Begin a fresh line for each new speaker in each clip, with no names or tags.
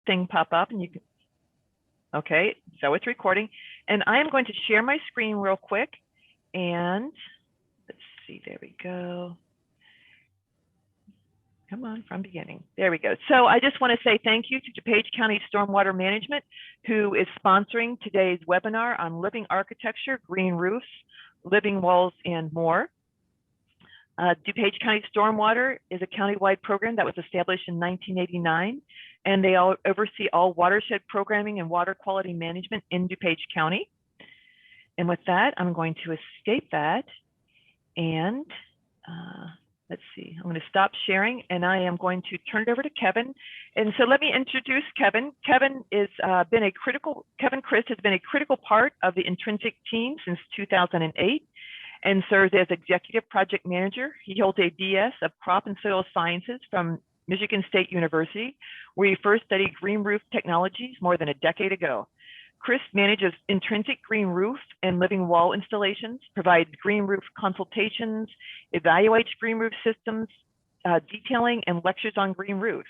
thing pop up and you can, okay, so it's recording. And I am going to share my screen real quick. And let's see, there we go. Come on, from beginning. There we go. So I just want to say thank you to DuPage County Stormwater Management, who is sponsoring today's webinar on living architecture, green roofs, living walls, and more. DuPage County Stormwater is a countywide program that was established in 1989, and they all oversee all watershed programming and water quality management in DuPage County. And with that, I'm going to escape that and let's see, I'm going to stop sharing and I am going to turn it over to Kevin. And so let me introduce Kevin. Kevin Christ has been a critical part of the Intrinsic team since 2008 and serves as executive project manager. He holds a BS of crop and soil sciences from Michigan State University, where he first studied green roof technologies more than a decade ago. Chris manages Intrinsic green roof and living wall installations, provides green roof consultations, evaluates green roof systems, detailing, and lectures on green roofs.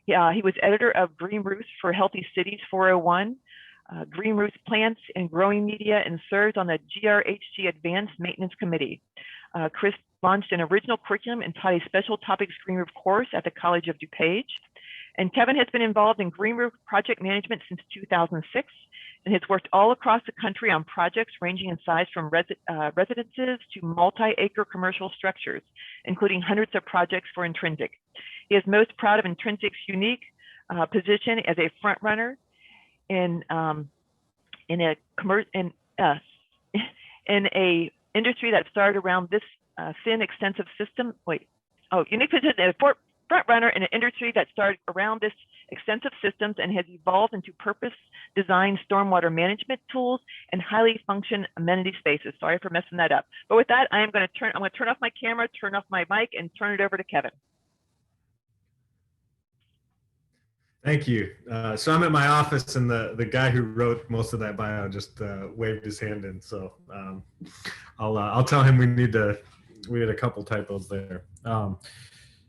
He was editor of Green Roofs for Healthy Cities 401, Green Roofs Plants and Growing Media, and serves on the GRHG Advanced Maintenance Committee. Chris launched an original curriculum and taught a special topics green roof course at the College of DuPage. And Kevin has been involved in green roof project management since 2006 and has worked all across the country on projects ranging in size from residences to multi-acre commercial structures, including hundreds of projects for Intrinsic. He is most proud of Intrinsic's unique position as a front runner in a industry that started around this thin, extensive system. Unique position as a front runner in an industry that started around this extensive systems and has evolved into purpose-designed stormwater management tools and highly function amenity spaces. Sorry for messing that up. But with that, I'm going to turn off my camera, turn off my mic, and turn it over to Kevin.
Thank you. So I'm at my office, and the guy who wrote most of that bio just waved his hand in. So I'll tell him we had a couple typos there.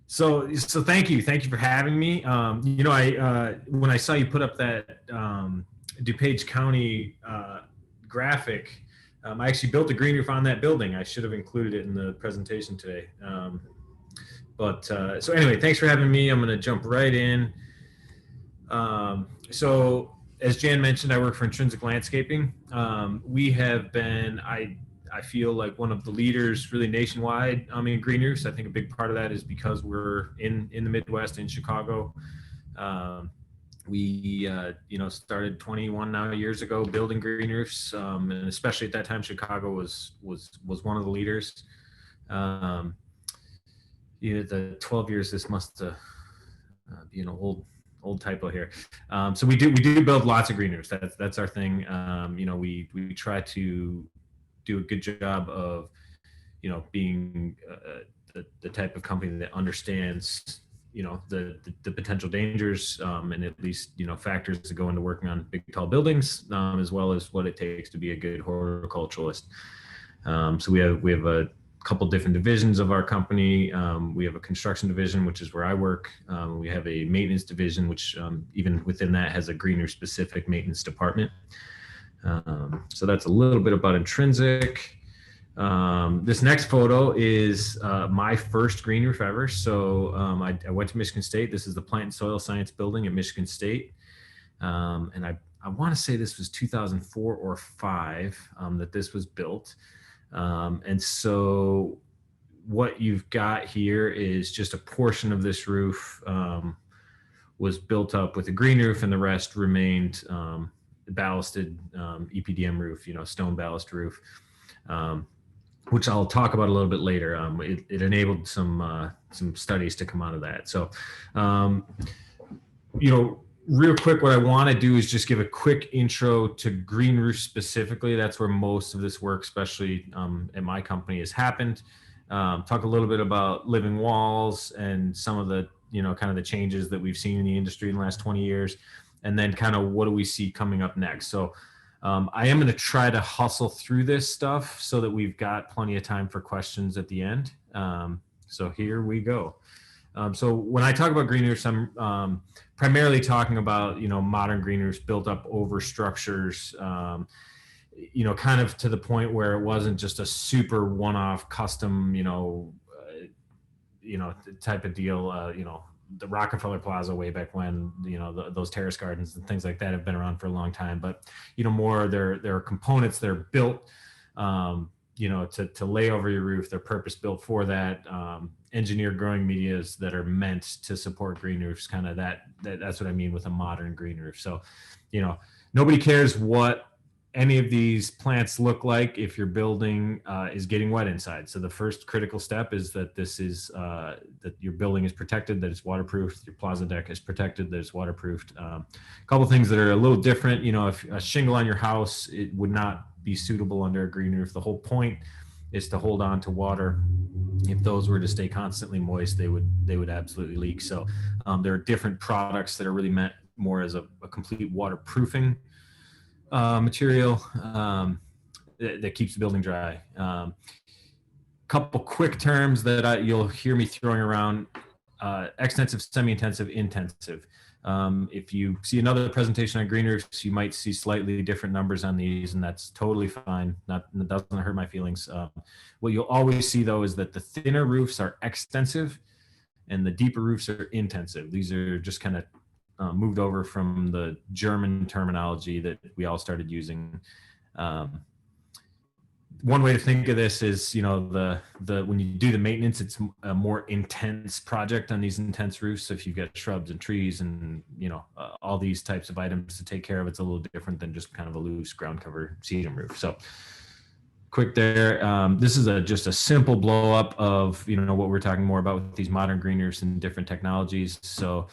So thank you for having me. You know, when I saw you put up that DuPage County graphic, I actually built a green roof on that building. I should have included it in the presentation today. So anyway, thanks for having me. I'm going to jump right in. So as Jan mentioned, I work for Intrinsic Landscaping. We have been, I feel like one of the leaders really nationwide in green roofs. I think a big part of that is because we're in the Midwest, in Chicago. We started 21 now years ago building green roofs, and especially at that time, Chicago was one of the leaders. The 12 years, this must be an old typo here. So we do build lots of green roofs. That's our thing. We try to do a good job of, being the type of company that understands, the potential dangers and at least, factors that go into working on big, tall buildings, as well as what it takes to be a good horticulturalist. So we have a couple different divisions of our company. We have a construction division, which is where I work. We have a maintenance division, which even within that has a green roof specific maintenance department. So that's a little bit about Intrinsic. This next photo is my first green roof ever. So I went to Michigan State. This is the Plant and Soil Science building at Michigan State. And I want to say this was 2004 or 5 that this was built. And so what you've got here is just a portion of this roof was built up with a green roof, and the rest remained ballasted EPDM roof, stone ballast roof, which I'll talk about a little bit later. It enabled some studies to come out of that. So, real quick, what I want to do is just give a quick intro to green roofs specifically. That's where most of this work, especially at my company, has happened. Talk a little bit about living walls and some of the, kind of the changes that we've seen in the industry in the last 20 years. And then kind of what do we see coming up next. So I am going to try to hustle through this stuff so that we've got plenty of time for questions at the end. So here we go. So when I talk about green roofs, I'm primarily talking about, modern green roofs built up over structures, kind of to the point where it wasn't just a super one-off custom, type of deal, the Rockefeller Plaza way back when, those terrace gardens and things like that have been around for a long time. But, more there are components that are built, to lay over your roof. They're purpose built for that. Engineered growing medias that are meant to support green roofs. Kind of that's what I mean with a modern green roof. So, nobody cares what any of these plants look like if your building is getting wet inside. So the first critical step is that that your building is protected, that it's waterproof, your plaza deck is protected, that it's waterproofed. A couple things that are a little different, if a shingle on your house, it would not be suitable under a green roof. The whole point is to hold on to water. If those were to stay constantly moist, they would absolutely leak. So there are different products that are really meant more as a complete waterproofing material that keeps the building dry. Couple quick terms that you'll hear me throwing around: extensive, semi-intensive, intensive. If you see another presentation on green roofs, you might see slightly different numbers on these, and that's totally fine. It doesn't hurt my feelings. What you'll always see, though, is that the thinner roofs are extensive and the deeper roofs are intensive. These are just kind of moved over from the German terminology that we all started using. One way to think of this is, when you do the maintenance, it's a more intense project on these intense roofs. So if you've got shrubs and trees and, all these types of items to take care of, it's a little different than just kind of a loose ground cover sedum roof. So quick there. This is just a simple blow up of, what we're talking more about with these modern green roofs and different technologies. So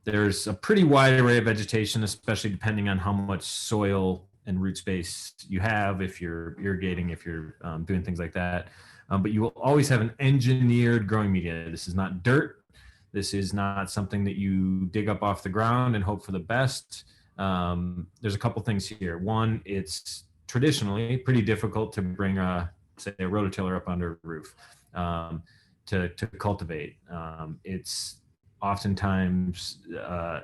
there's a pretty wide array of vegetation, especially depending on how much soil and root space you have, if you're irrigating, if you're doing things like that. But you will always have an engineered growing media. This is not dirt. This is not something that you dig up off the ground and hope for the best. There's a couple things here. One, it's traditionally pretty difficult to bring say a rototiller up under a roof to cultivate. It's oftentimes, so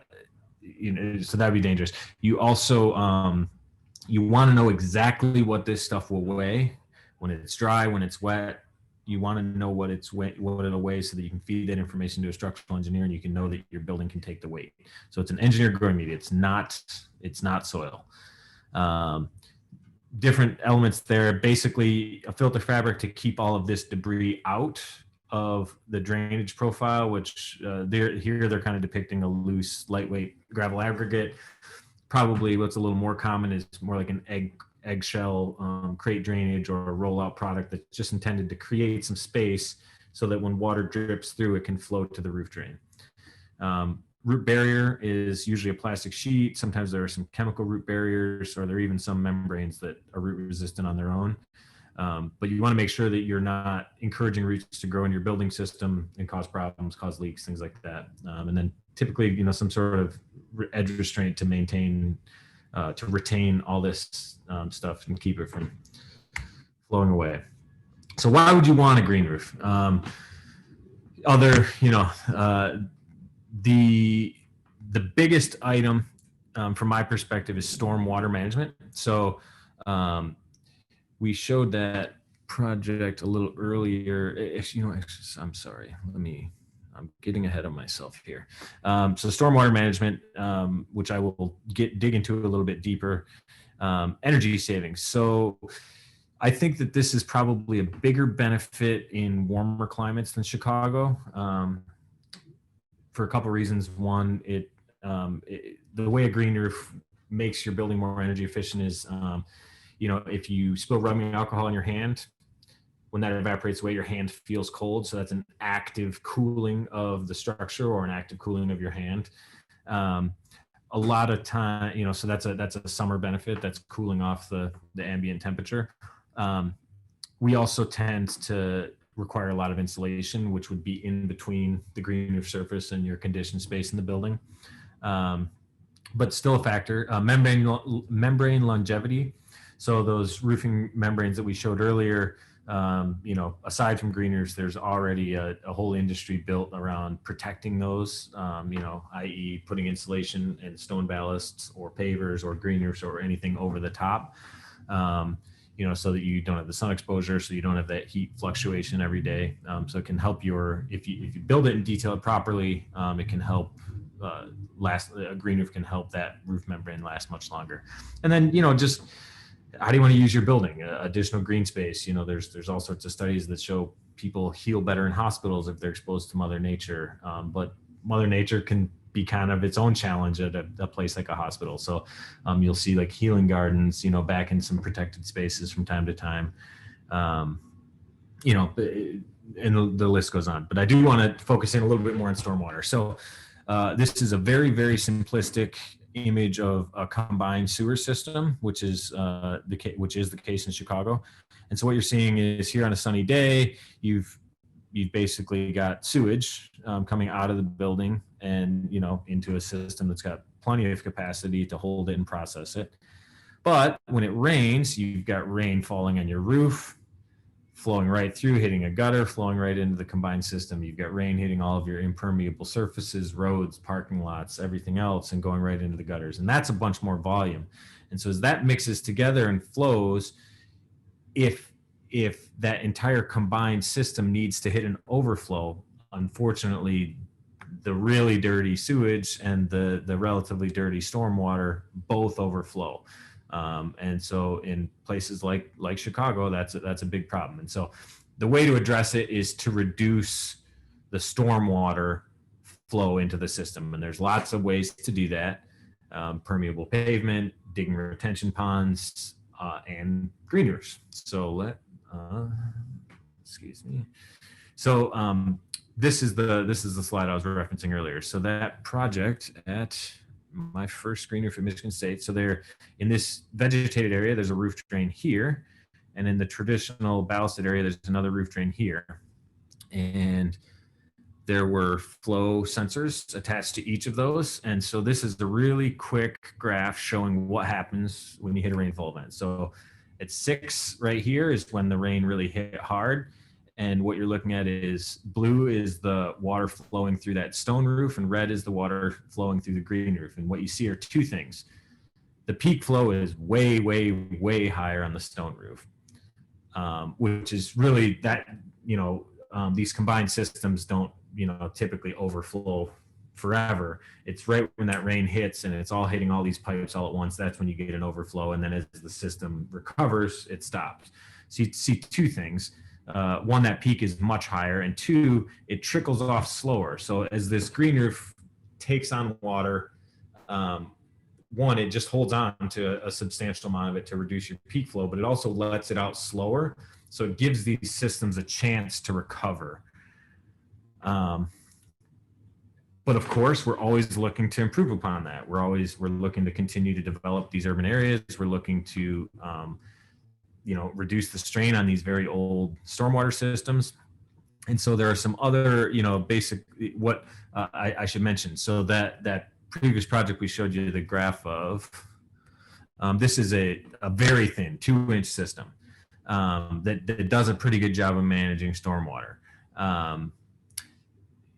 that'd be dangerous. You also, you want to know exactly what this stuff will weigh when it's dry, when it's wet. You want to know what it'll weigh so that you can feed that information to a structural engineer and you can know that your building can take the weight. So it's an engineered growing media. It's not soil. Different elements there. Basically, a filter fabric to keep all of this debris out of the drainage profile, which they're kind of depicting a loose, lightweight gravel aggregate. Probably what's a little more common is more like an eggshell crate drainage or a rollout product that's just intended to create some space so that when water drips through, it can flow to the roof drain. Root barrier is usually a plastic sheet. Sometimes there are some chemical root barriers, or there are even some membranes that are root resistant on their own. But you want to make sure that you're not encouraging roots to grow in your building system and cause problems, cause leaks, things like that. And then typically, some sort of edge restraint to maintain, to retain all this stuff and keep it from flowing away. So why would you want a green roof? The biggest item from my perspective is stormwater management. So we showed that project a little earlier. I'm sorry. I'm getting ahead of myself here. So stormwater management, which I will dig into a little bit deeper. Energy savings. So I think that this is probably a bigger benefit in warmer climates than Chicago, for a couple of reasons. One, the way a green roof makes your building more energy efficient is, if you spill rubbing alcohol on your hand, when that evaporates away, your hand feels cold. So that's an active cooling of the structure or an active cooling of your hand. A lot of time, so that's a summer benefit. That's cooling off the ambient temperature. We also tend to require a lot of insulation, which would be in between the green roof surface and your conditioned space in the building. But still a factor. Membrane longevity. So those roofing membranes that we showed earlier, aside from green roofs, there's already a whole industry built around protecting those, i.e. putting insulation and stone ballasts or pavers or green roofs or anything over the top, so that you don't have the sun exposure, so you don't have that heat fluctuation every day. So it can help if you build it and detail it properly, it can help a green roof can help that roof membrane last much longer. And then, just how do you want to use your building? Additional green space. There's all sorts of studies that show people heal better in hospitals if they're exposed to Mother Nature. But Mother Nature can be kind of its own challenge at a place like a hospital. So you'll see like healing gardens, back in some protected spaces from time to time. And the list goes on. But I do want to focus in a little bit more on stormwater. So this is a very, very simplistic image of a combined sewer system, which is the case in Chicago. And so what you're seeing is here on a sunny day, you've basically got sewage coming out of the building and into a system that's got plenty of capacity to hold it and process it. But when it rains, you've got rain falling on your roof, flowing right through, hitting a gutter, flowing right into the combined system. You've got rain hitting all of your impermeable surfaces, roads, parking lots, everything else, and going right into the gutters. And that's a bunch more volume. And so as that mixes together and flows, if that entire combined system needs to hit an overflow, unfortunately, the really dirty sewage and the relatively dirty stormwater both overflow. And so in places like Chicago, that's a big problem. And so the way to address it is to reduce the stormwater flow into the system. And there's lots of ways to do that. Permeable pavement, digging retention ponds, and green roofs. So excuse me. So this is the slide I was referencing earlier. So that project at my first green roof at Michigan State. So there, in this vegetated area, there's a roof drain here. And in the traditional ballasted area, there's another roof drain here. And there were flow sensors attached to each of those. And so this is the really quick graph showing what happens when you hit a rainfall event. So at 6 right here is when the rain really hit hard. And what you're looking at is blue is the water flowing through that stone roof, and red is the water flowing through the green roof. And what you see are two things. The peak flow is way, way, way higher on the stone roof, which is really that, these combined systems don't, typically overflow forever. It's right when that rain hits and it's all hitting all these pipes all at once. That's when you get an overflow. And then as the system recovers, it stops. So you see two things. One, that peak is much higher, and two, it trickles off slower. So as this green roof takes on water, one, it just holds on to a substantial amount of it to reduce your peak flow, but it also lets it out slower. So it gives these systems a chance to recover. But of course, we're always looking to improve upon that. We're looking to continue to develop these urban areas. We're looking to reduce the strain on these very old stormwater systems. And so there are some other, basic, what I should mention. So that previous project we showed you the graph of, this is a very thin 2-inch system that does a pretty good job of managing stormwater.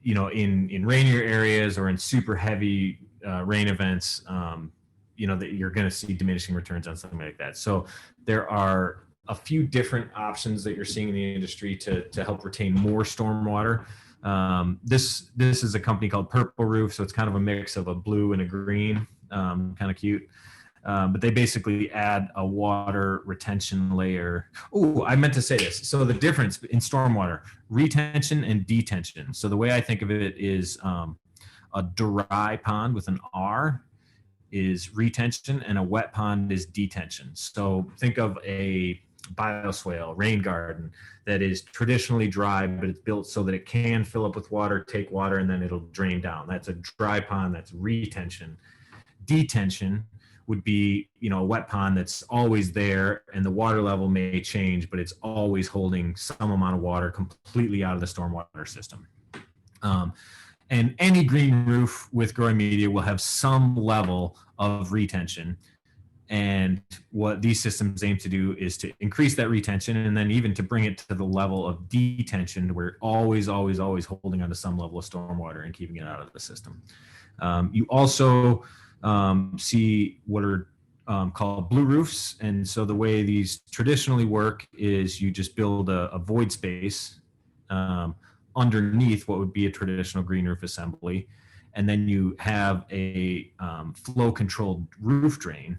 In rainier areas or in super heavy rain events, that you're going to see diminishing returns on something like that. So there are a few different options that you're seeing in the industry to help retain more stormwater. This is a company called Purple Roof, so it's kind of a mix of a blue and a green, kind of cute. But they basically add a water retention layer. Oh, I meant to say this. So the difference in stormwater, retention and detention. So the way I think of it is a dry pond with an R is retention and a wet pond is detention. So think of a bioswale, rain garden that is traditionally dry, but it's built so that it can fill up with water, take water, and then it'll drain down. That's a dry pond, that's retention. Detention would be, a wet pond that's always there and the water level may change, but it's always holding some amount of water completely out of the stormwater system. And any green roof with growing media will have some level of retention. And what these systems aim to do is to increase that retention, and then even to bring it to the level of detention, where we're always holding on to some level of stormwater and keeping it out of the system. You also see what are called blue roofs. And so the way these traditionally work is you just build a void space underneath what would be a traditional green roof assembly. And then you have a flow controlled roof drain,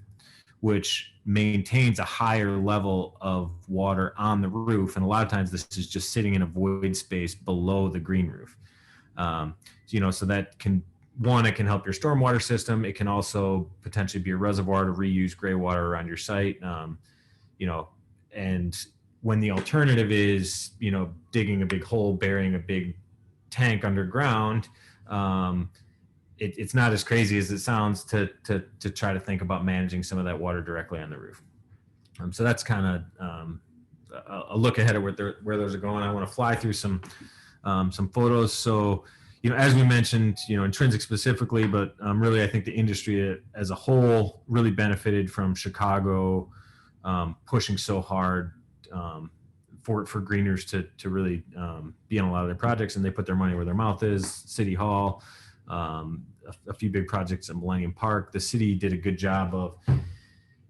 which maintains a higher level of water on the roof. And a lot of times this is just sitting in a void space below the green roof. So that can, one, it can help your stormwater system. It can also potentially be a reservoir to reuse gray water around your site. And when the alternative is, digging a big hole, burying a big tank underground, it's not as crazy as it sounds to try to think about managing some of that water directly on the roof. So that's kind of a look ahead of where those are going. I want to fly through some photos. So, as we mentioned, Intrinsic specifically, but really I think the industry as a whole really benefited from Chicago pushing so hard for green roofs to really be in a lot of their projects, and they put their money where their mouth is. City Hall, a few big projects at Millennium Park. The city did a good job of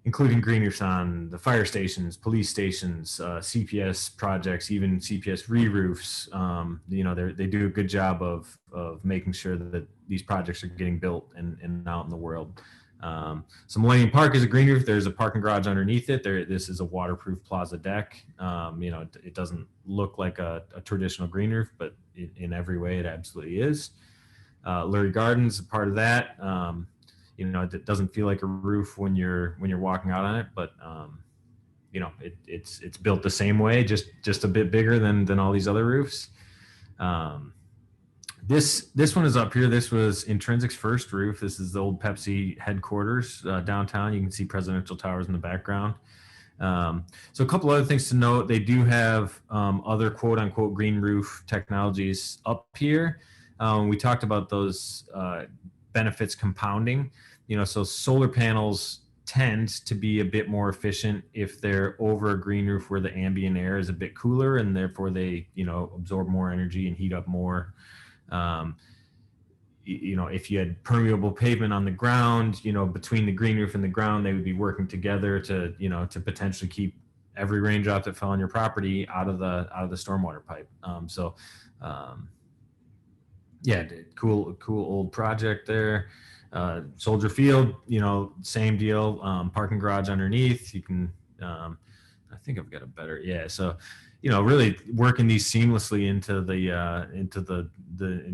including green roofs on the fire stations, police stations, CPS projects, even CPS re-roofs. They do a good job of making sure that these projects are getting built and out in the world. So Millennium Park is a green roof. There's a parking garage underneath it. This is a waterproof plaza deck. It doesn't look like a traditional green roof, but in every way it absolutely is. Lurie Gardens, part of that. It doesn't feel like a roof when you're walking out on it, but it's built the same way, just a bit bigger than all these other roofs. This one is up here. This was Intrinsic's first roof. This is the old Pepsi headquarters downtown. You can see presidential towers in the background. So a couple other things to note. They do have other quote unquote green roof technologies up here. We talked about those benefits compounding. So solar panels tend to be a bit more efficient if they're over a green roof where the ambient air is a bit cooler, and therefore they, absorb more energy and heat up more. If you had permeable pavement on the ground, between the green roof and the ground, they would be working together to potentially keep every raindrop that fell on your property out of the stormwater pipe. Cool old project there. Soldier Field, same deal. Parking garage underneath. You can, I think I've got a better, so, really working these seamlessly into the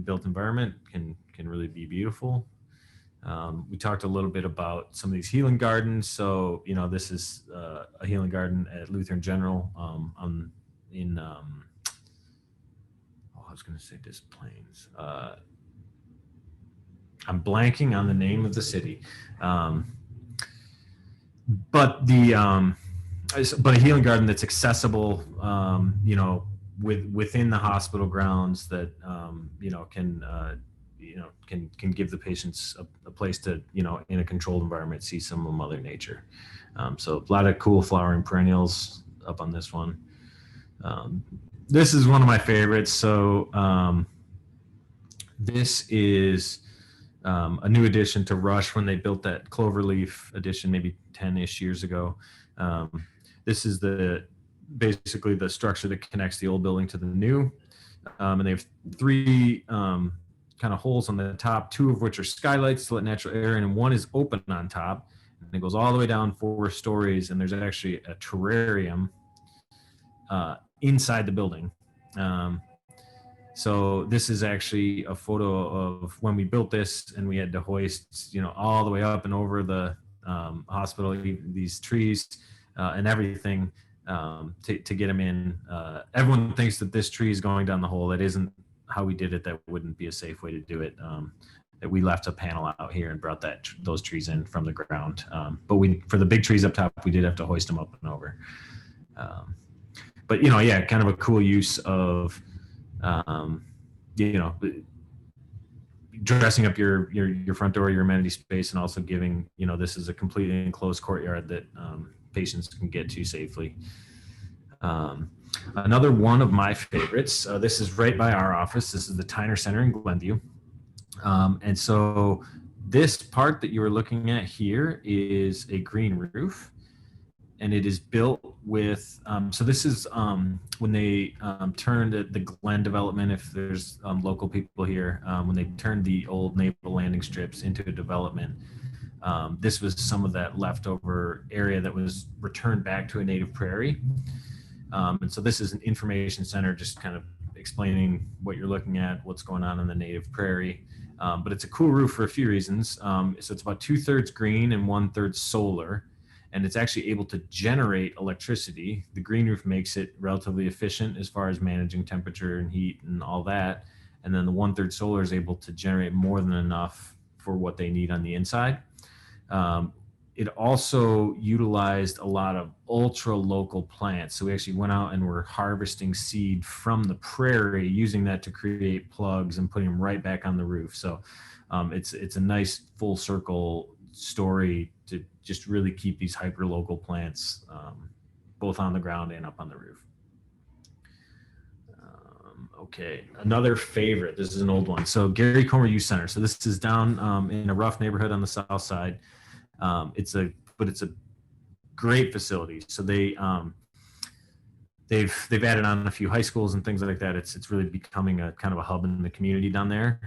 built environment can really be beautiful. We talked a little bit about some of these healing gardens. So, this is a healing garden at Lutheran General I was going to say Des Plaines. I'm blanking on the name of the city, but a healing garden that's accessible, within the hospital grounds that can give the patients a place to in a controlled environment see some of Mother Nature. So a lot of cool flowering perennials up on this one. This is one of my favorites. So this is a new addition to Rush when they built that Cloverleaf addition maybe 10-ish years ago. This is basically the structure that connects the old building to the new. And they have three kind of holes on the top, two of which are skylights to let natural air in, and one is open on top. And it goes all the way down 4 stories, and there's actually a terrarium inside the building. So this is actually a photo of when we built this, and we had to hoist, all the way up and over the hospital, these trees and everything to get them in. Everyone thinks that this tree is going down the hole. That isn't how we did it. That wouldn't be a safe way to do it. That we left a panel out here and brought those trees in from the ground. But for the big trees up top, we did have to hoist them up and over. But kind of a cool use of dressing up your front door, your amenity space, and also giving, this is a completely enclosed courtyard that patients can get to safely. Another one of my favorites, this is right by our office. This is the Tyner Center in Glenview. And so this part that you were looking at here is a green roof, and it is built with, so this is when they turned the Glen development, if there's local people here, when they turned the old naval landing strips into a development, this was some of that leftover area that was returned back to a native prairie. And so this is an information center, just kind of explaining what you're looking at, what's going on in the native prairie. But it's a cool roof for a few reasons. So it's about 2/3 green and 1/3 solar, and it's actually able to generate electricity. The green roof makes it relatively efficient as far as managing temperature and heat and all that. And then the 1/3 solar is able to generate more than enough for what they need on the inside. It also utilized a lot of ultra local plants. So we actually went out and were harvesting seed from the prairie, using that to create plugs and putting them right back on the roof. So it's a nice full circle story to just really keep these hyper local plants both on the ground and up on the roof. Okay, another favorite. This is an old one. So Gary Comer Youth Center. So this is down in a rough neighborhood on the south side. It's a great facility. So they've added on a few high schools and things like that. It's really becoming a kind of a hub in the community down there.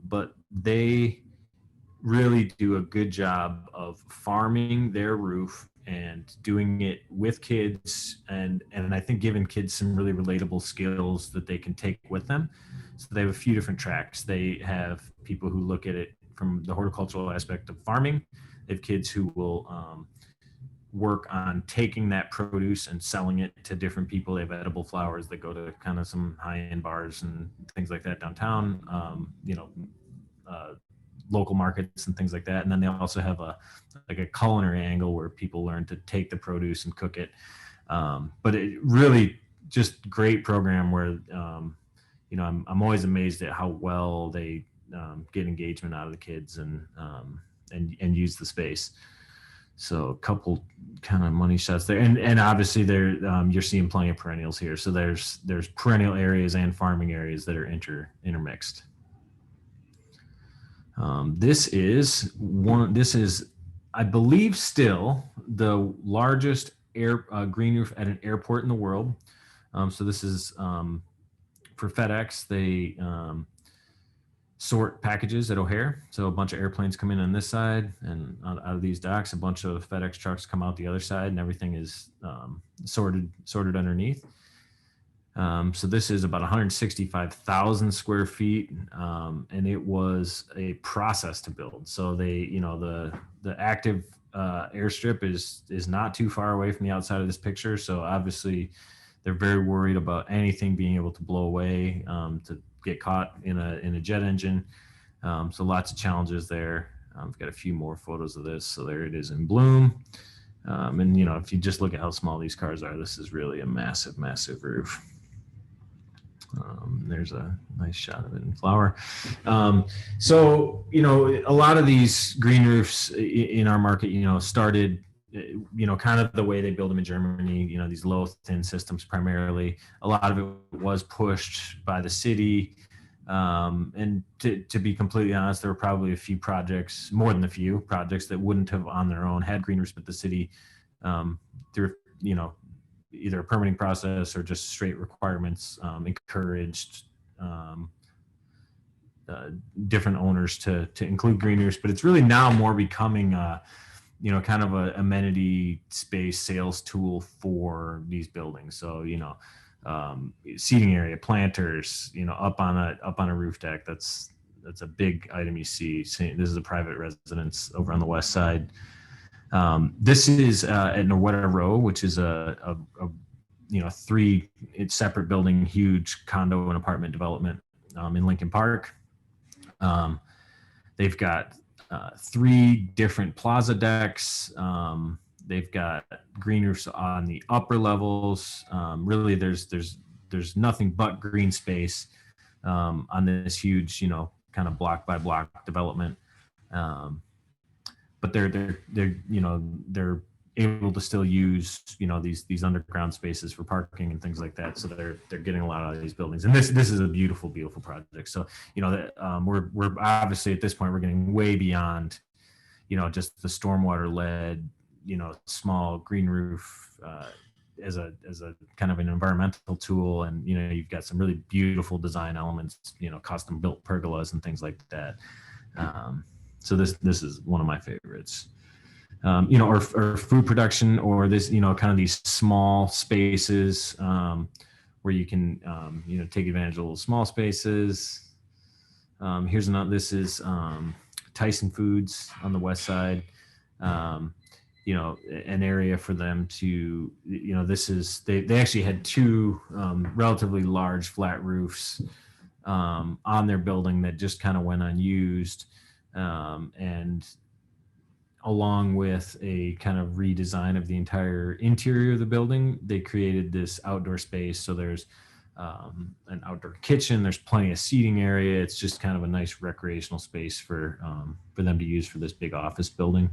But they really do a good job of farming their roof and doing it with kids, and I think giving kids some really relatable skills that they can take with them. So they have a few different tracks. They have people who look at it from the horticultural aspect of farming. They have kids who will work on taking that produce and selling it to different people. They have edible flowers that go to kind of some high-end bars and things like that downtown, local markets and things like that. And then they also have a culinary angle where people learn to take the produce and cook it. But it really just great program where, I'm always amazed at how well they get engagement out of the kids and use the space. So a couple kind of money shots there, and obviously there you're seeing plenty of perennials here. So there's perennial areas and farming areas that are intermixed. This is I believe still the largest green roof at an airport in the world. So this is for FedEx. They sort packages at O'Hare. So a bunch of airplanes come in on this side, and out of these docks, a bunch of FedEx trucks come out the other side, and everything is sorted underneath. So this is about 165,000 square feet, and it was a process to build. So they, the active airstrip is not too far away from the outside of this picture. So obviously they're very worried about anything being able to blow away, to get caught in a jet engine. So lots of challenges there. I've got a few more photos of this. So there it is in bloom. And if you just look at how small these cars are, this is really a massive, massive roof. There's a nice shot of it in flower. So, a lot of these green roofs in our market, started, kind of the way they build them in Germany, these low thin systems primarily. A lot of it was pushed by the city. And to be completely honest, there were probably a few projects, more than a few projects, that wouldn't have on their own had green roofs, but the city, through, either a permitting process or just straight requirements, encouraged different owners to include green roofs. But it's really now more becoming kind of a amenity space sales tool for these buildings. So seating area, planters, up on a roof deck. That's a big item you see. This is a private residence over on the west side. This is at Norwetta Row, which is a 3 separate building, huge condo and apartment development in Lincoln Park. They've got 3 different plaza decks. They've got green roofs on the upper levels. Really, there's nothing but green space on this huge, kind of block by block development. But they're they're able to still use these underground spaces for parking and things like that. So they're getting a lot out of these buildings, and this is a beautiful project. So we're obviously at this point we're getting way beyond just the stormwater led small green roof as a kind of an environmental tool, and you've got some really beautiful design elements, custom built pergolas and things like that. So this is one of my favorites. Or food production, or this, kind of these small spaces where you can, take advantage of little small spaces. Here's another, this is Tyson Foods on the west side. An area for them to, this is, they actually had two relatively large flat roofs on their building that just kind of went unused. And along with a kind of redesign of the entire interior of the building, they created this outdoor space. So there's an outdoor kitchen, there's plenty of seating area. It's just kind of a nice recreational space for them to use for this big office building.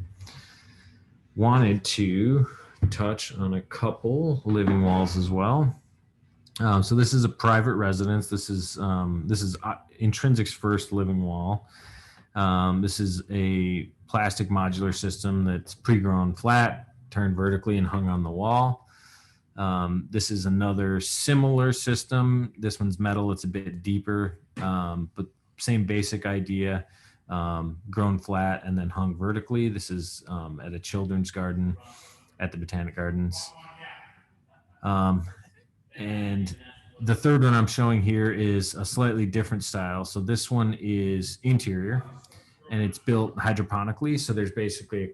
Wanted to touch on a couple living walls as well. So this is a private residence. This is Intrinsic's first living wall. This is a plastic modular system that's pre-grown flat, turned vertically, and hung on the wall. This is another similar system. This one's metal, it's a bit deeper, but same basic idea, grown flat and then hung vertically. This is at a children's garden at the Botanic Gardens. And the third one I'm showing here is a slightly different style. So this one is interior, and it's built hydroponically. So there's basically,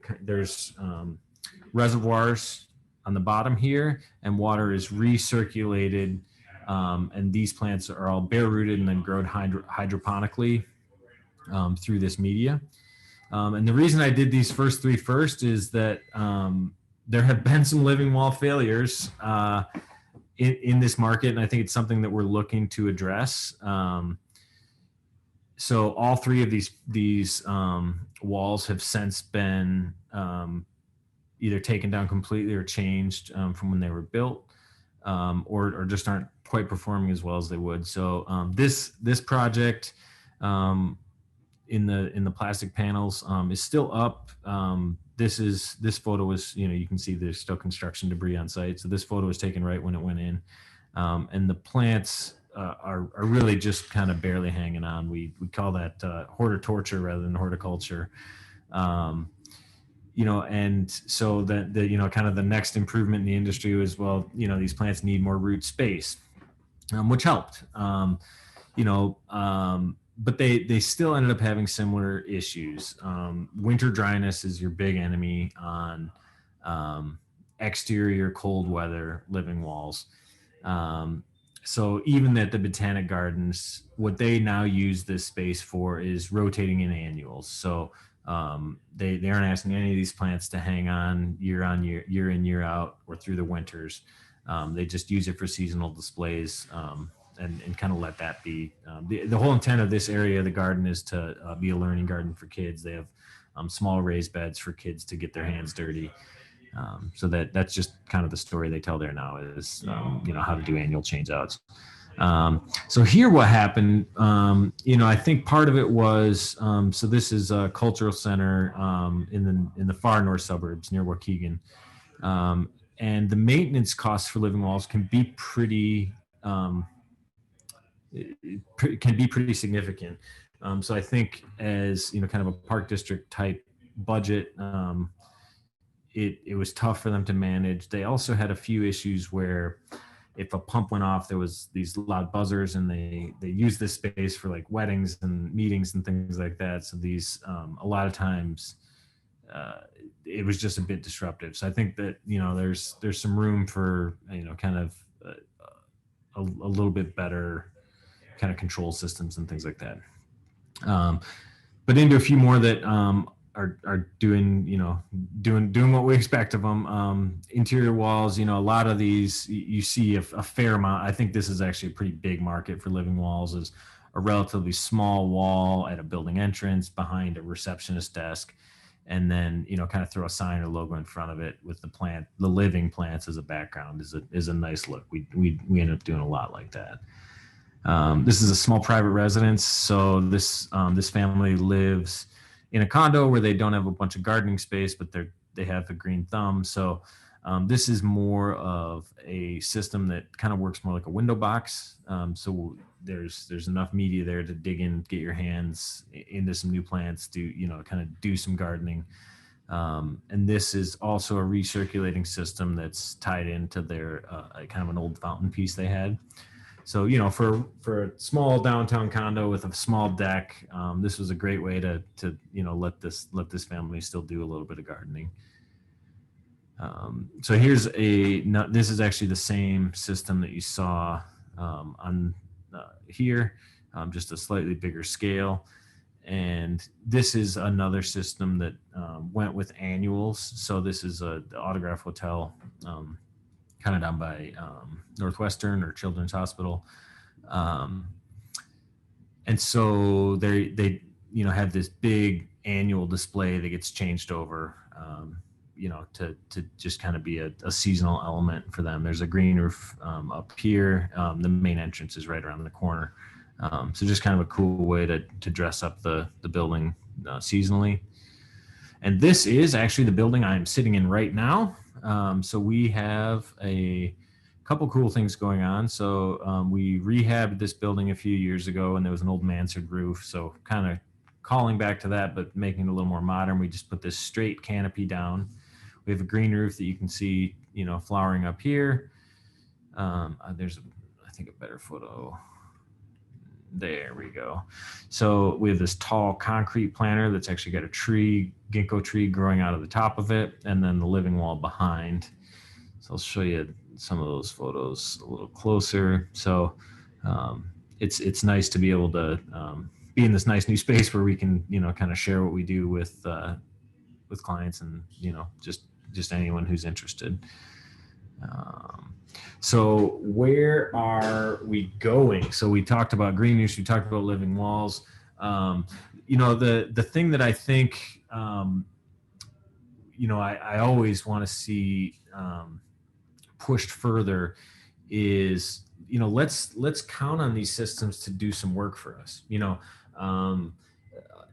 reservoirs on the bottom here, and water is recirculated. And these plants are all bare rooted and then grown hydroponically through this media. And the reason I did these first three first is that there have been some living wall failures in this market. And I think it's something that we're looking to address. So all three of these walls have since been either taken down completely or changed from when they were built, or just aren't quite performing as well as they would. So this project in the plastic panels is still up. This photo was, you can see there's still construction debris on site. So this photo was taken right when it went in, and the plants are really just kind of barely hanging on. We call that horticulture rather than horticulture. And so that kind of the next improvement in the industry was, well, these plants need more root space, which helped. But they still ended up having similar issues. Winter dryness is your big enemy on exterior cold weather living walls. So even at the Botanic Gardens, what they now use this space for is rotating in annuals. So they aren't asking any of these plants to hang on year in, year out, or through the winters. They just use it for seasonal displays and kind of let that be. The whole intent of this area of the garden is to be a learning garden for kids. They have small raised beds for kids to get their hands dirty. So that's just kind of the story they tell there now is, how to do annual change outs. So here what happened, I think part of it was, so this is a cultural center in the far north suburbs near Waukegan. And the maintenance costs for living walls can be pretty significant. So I think as, kind of a park district type budget, it was tough for them to manage. They also had a few issues where if a pump went off, there was these loud buzzers, and they used this space for like weddings and meetings and things like that. So these, a lot of times, it was just a bit disruptive. So I think that, there's some room for, kind of a little bit better kind of control systems and things like that. But into a few more that are doing what we expect of them. Interior walls, a lot of these you see a fair amount. I think this is actually a pretty big market for living walls. Is a relatively small wall at a building entrance behind a receptionist desk, and then, you know, kind of throw a sign or logo in front of it with the living plants as a background is a nice look. We end up doing a lot like that. This is a small private residence. So this family lives in a condo where they don't have a bunch of gardening space, but they have a green thumb. So this is more of a system that kind of works more like a window box. So there's enough media there to dig in, get your hands into some new plants, kind of do some gardening. And this is also a recirculating system that's tied into their kind of an old fountain piece they had. So, you know, for a small downtown condo with a small deck, this was a great way to let this family still do a little bit of gardening. So this is actually the same system that you saw on here, just a slightly bigger scale. And this is another system that went with annuals. So this is the Autograph Hotel, kind of down by Northwestern or Children's Hospital. And so they have this big annual display that gets changed over, to just kind of be a seasonal element for them. There's a green roof up here. The main entrance is right around the corner. So just kind of a cool way to dress up the building seasonally. And this is actually the building I'm sitting in right now. So we have a couple cool things going on. So we rehabbed this building a few years ago, and there was an old mansard roof. So kind of calling back to that, but making it a little more modern. We just put this straight canopy down. We have a green roof that you can see, flowering up here. There's, I think, a better photo. There we go. So we have this tall concrete planter that's actually got a ginkgo tree growing out of the top of it, and then the living wall behind. So I'll show you some of those photos a little closer. So it's nice to be able to be in this nice new space where we can, kind of share what we do with clients and, just anyone who's interested. So where are we going? So we talked about green use, we talked about living walls. The thing that I think, I always want to see pushed further is, let's count on these systems to do some work for us.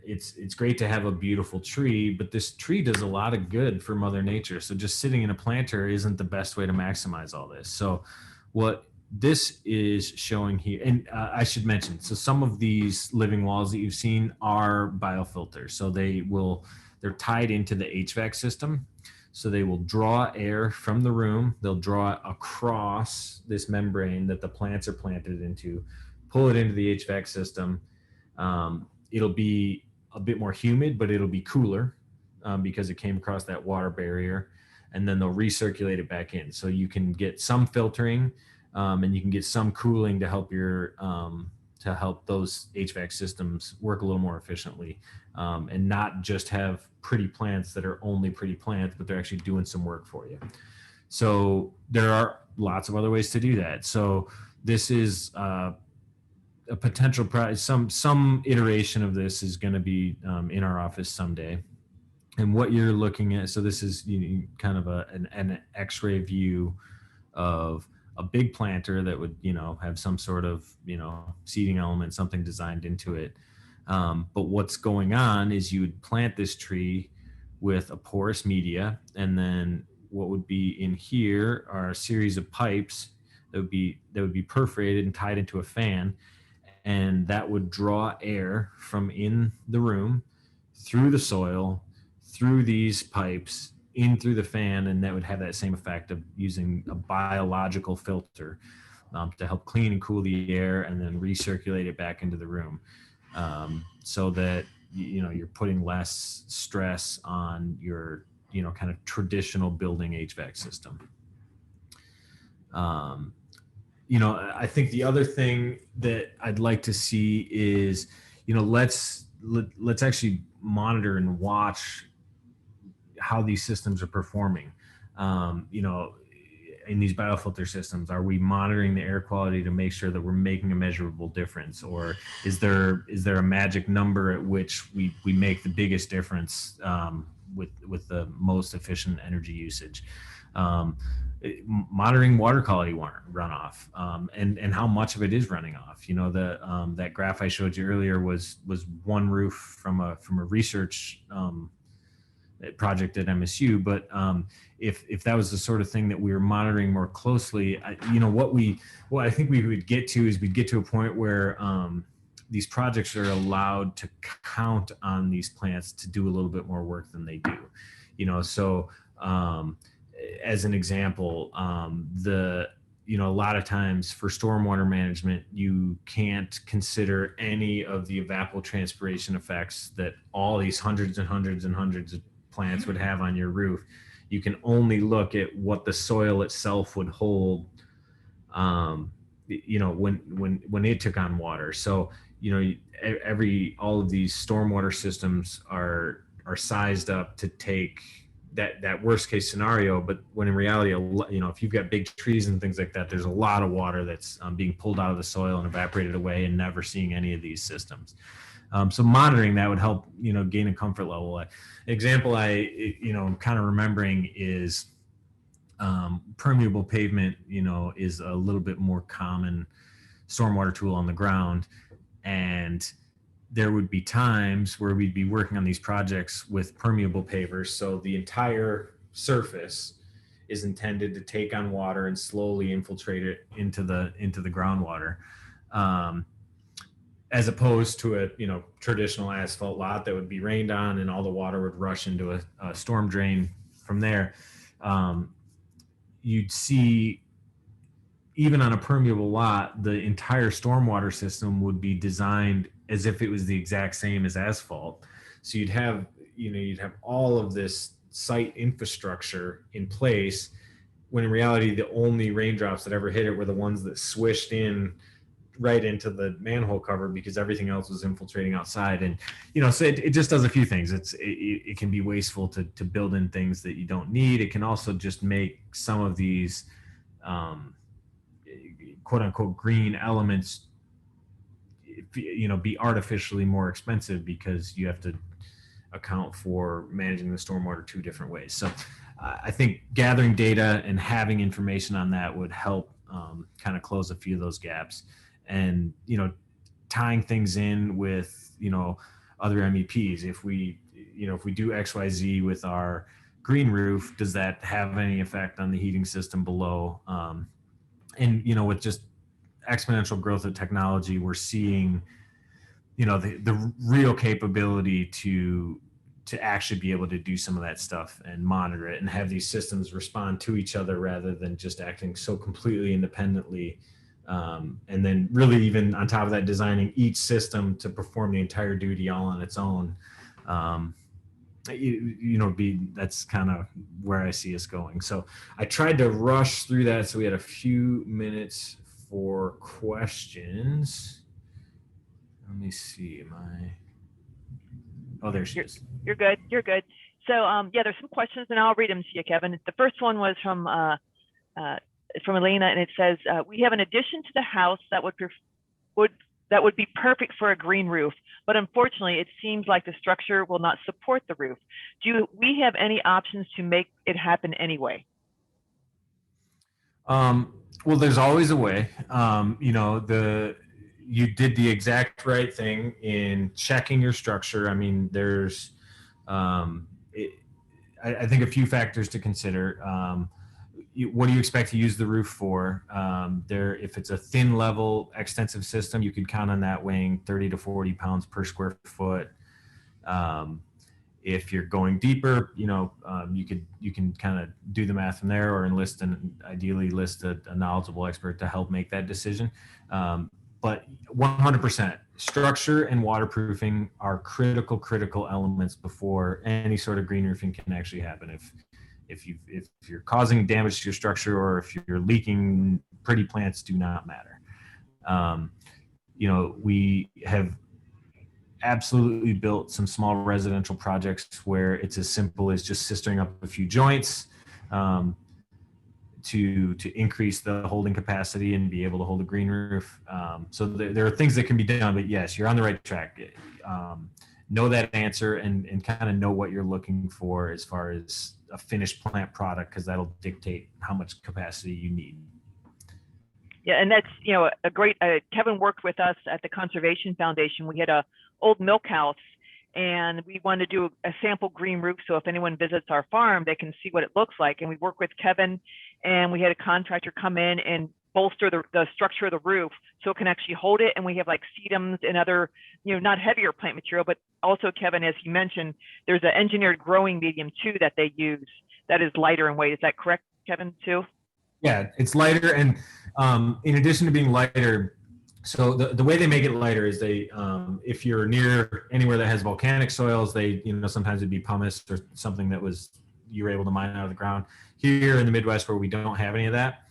It's great to have a beautiful tree, but this tree does a lot of good for Mother Nature. So just sitting in a planter isn't the best way to maximize all this. So what this is showing here, and I should mention, so some of these living walls that you've seen are biofilters. So they're tied into the HVAC system. So they will draw air from the room. They'll draw it across this membrane that the plants are planted into, pull it into the HVAC system. It'll be a bit more humid, but it'll be cooler because it came across that water barrier, and then they'll recirculate it back in. So you can get some filtering and you can get some cooling to help those HVAC systems work a little more efficiently, and not just have pretty plants that are only pretty plants, but they're actually doing some work for you. So there are lots of other ways to do that. So this is a potential price. Some iteration of this is going to be in our office someday. And what you're looking at, so this is kind of an X-ray view of a big planter that would have some sort of seeding element, something designed into it. But what's going on is you would plant this tree with a porous media, and then what would be in here are a series of pipes that would be perforated and tied into a fan. And that would draw air from in the room through the soil, through these pipes, in through the fan, and that would have that same effect of using a biological filter to help clean and cool the air and then recirculate it back into the room, so that you're putting less stress on your kind of traditional building HVAC system. I think the other thing that I'd like to see is, let's actually monitor and watch how these systems are performing. in these biofilter systems, are we monitoring the air quality to make sure that we're making a measurable difference, or is there a magic number at which we make the biggest difference with the most efficient energy usage? Monitoring water quality runoff, and how much of it is running off. That graph I showed you earlier was one roof from a research project at MSU, but if that was the sort of thing that we were monitoring more closely, what I think we would get to is we'd get to a point where these projects are allowed to count on these plants to do a little bit more work than they do. So as an example, a lot of times for stormwater management, you can't consider any of the evapotranspiration effects that all these hundreds and hundreds and hundreds of plants would have on your roof. You can only look at what the soil itself would hold, when it took on water. So, all of these stormwater systems are sized up to take that worst case scenario, but when in reality, if you've got big trees and things like that, there's a lot of water that's being pulled out of the soil and evaporated away, and never seeing any of these systems. So monitoring that would help, gain a comfort level. Example I'm kind of remembering is permeable pavement, is a little bit more common stormwater tool on the ground. And there would be times where we'd be working on these projects with permeable pavers. So the entire surface is intended to take on water and slowly infiltrate it into the groundwater. As opposed to a traditional asphalt lot that would be rained on and all the water would rush into a storm drain from there. You'd see, even on a permeable lot, the entire stormwater system would be designed as if it was the exact same as asphalt. So you'd have all of this site infrastructure in place, when in reality the only raindrops that ever hit it were the ones that swished in right into the manhole cover, because everything else was infiltrating outside. And so it just does a few things. It can be wasteful to build in things that you don't need. It can also just make some of these quote unquote green elements be artificially more expensive, because you have to account for managing the stormwater two different ways. So I think gathering data and having information on that would help kind of close a few of those gaps. And tying things in with other MEPs. If we do XYZ with our green roof, does that have any effect on the heating system below? And with just exponential growth of technology, we're seeing the real capability to actually be able to do some of that stuff and monitor it and have these systems respond to each other rather than just acting so completely independently. And then really, even on top of that, designing each system to perform the entire duty all on its own. That's kind of where I see us going. So I tried to rush through that, so we had a few minutes for questions. Let me see. Oh, there she is.
You're good. So there's some questions, and I'll read them to you, Kevin. The first one was from Elena, and it says, we have an addition to the house that would be perfect for a green roof, but unfortunately it seems like the structure will not support the roof. Do we have any options to make it happen anyway?
Well, there's always a way. You did the exact right thing in checking your structure. I mean, there's I think a few factors to consider. What do you expect to use the roof for? If it's a thin level extensive system, you could count on that weighing 30 to 40 pounds per square foot. If you're going deeper, you can kind of do the math from there, or ideally enlist a knowledgeable expert to help make that decision. But 100%, structure and waterproofing are critical elements before any sort of green roofing can actually happen. If you're causing damage to your structure, or if you're leaking, pretty plants do not matter. We have absolutely built some small residential projects where it's as simple as just sistering up a few joints to increase the holding capacity and be able to hold a green roof. So there are things that can be done, but yes, you're on the right track. Know that answer and kind of know what you're looking for as far as a finished plant product, because that'll dictate how much capacity you need.
Yeah, and that's, you know, a great, Kevin worked with us at the Conservation Foundation. We had a old milk house and we wanted to do a sample green roof. So if anyone visits our farm, they can see what it looks like. And we worked with Kevin and we had a contractor come in and bolster the structure of the roof so it can actually hold it. And we have like sedums and other, you know, not heavier plant material, but also, Kevin, as you mentioned, there's an engineered growing medium too that they use that is lighter in weight. Is that correct, Kevin, too?
Yeah, it's lighter. And in addition to being lighter, so the way they make it lighter is they, if you're near anywhere that has volcanic soils, they, you know, sometimes it'd be pumice or something that was, you were able to mine out of the ground. Here in the Midwest where we don't have any of that,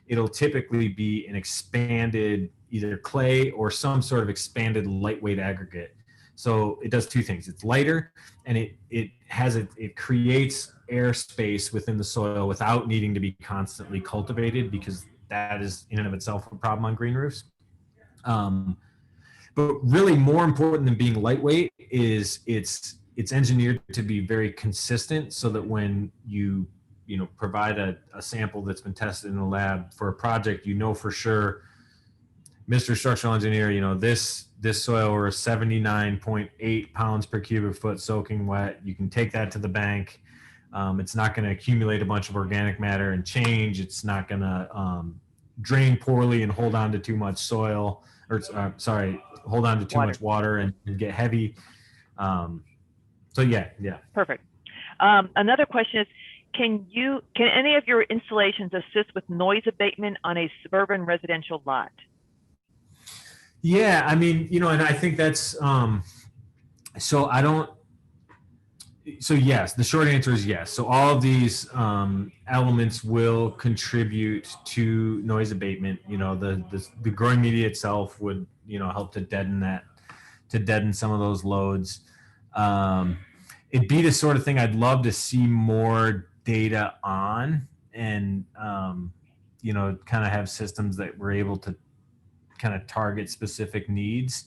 it'll typically be an expanded either clay or some sort of expanded lightweight aggregate. So it does two things. It's lighter and it creates airspace within the soil without needing to be constantly cultivated, because that is in and of itself a problem on green roofs. But really more important than being lightweight is it's engineered to be very consistent, so that when you provide a sample that's been tested in the lab for a project, you know for sure, Mr. Structural Engineer, you know, this soil or 79.8 pounds per cubic foot soaking wet, you can take that to the bank. It's not going to accumulate a bunch of organic matter and change. It's not going to drain poorly and hold on to too much soil, or hold on to too much water and get heavy. So yeah.
Perfect. Another question is, can any of your installations assist with noise abatement on a suburban residential lot?
Yeah, I mean, you know, and I think that's, so yes, the short answer is yes. So all of these elements will contribute to noise abatement. You know, the growing media itself would, you know, help to deaden some of those loads. It'd be the sort of thing I'd love to see more data on, and, you know, kind of have systems that were able to kind of target specific needs.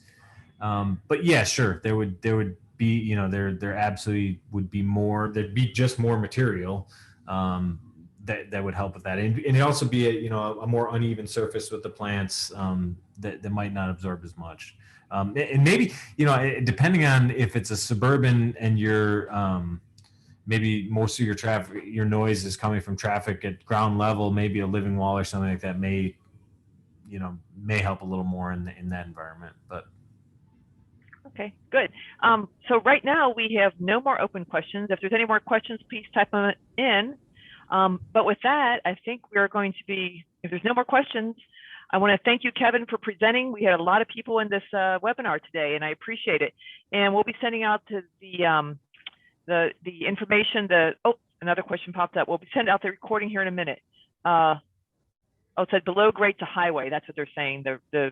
But yeah, sure, there would be, you know, there absolutely would be more, there'd be just more material that would help with that. And it'd also be a more uneven surface with the plants that might not absorb as much. And maybe, you know, depending on if it's a suburban and you're, maybe most of your noise is coming from traffic at ground level, maybe a living wall or something like that may help a little more in that environment. But
okay, good. So right now we have no more open questions. If there's any more questions, please type them in. But with that, I think we are going to be, if there's no more questions, I want to thank you, Kevin, for presenting. We had a lot of people in this webinar today, and I appreciate it. And we'll be sending out to the information. Another question popped up. We'll be sending out the recording here in a minute. It said below grade to highway. That's what they're saying. The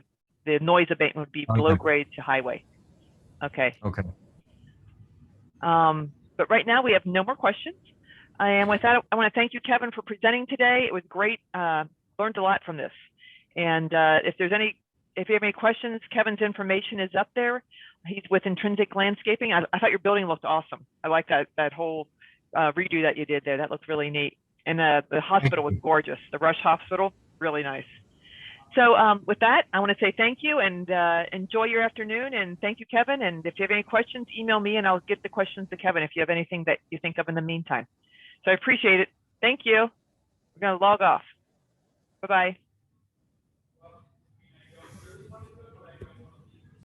noise abatement would be below grade to highway. Okay.
Okay.
But right now we have no more questions. And with that, I want to thank you, Kevin, for presenting today. It was great. Learned a lot from this. And if you have any questions, Kevin's information is up there. He's with Intrinsic Landscaping. I thought your building looked awesome. I like that whole redo that you did there. That looked really neat. And the hospital was gorgeous. The Rush Hospital, really nice. So with that, I want to say thank you and enjoy your afternoon. And thank you, Kevin. And if you have any questions, email me and I'll get the questions to Kevin if you have anything that you think of in the meantime. So I appreciate it. Thank you. We're going to log off. Bye-bye.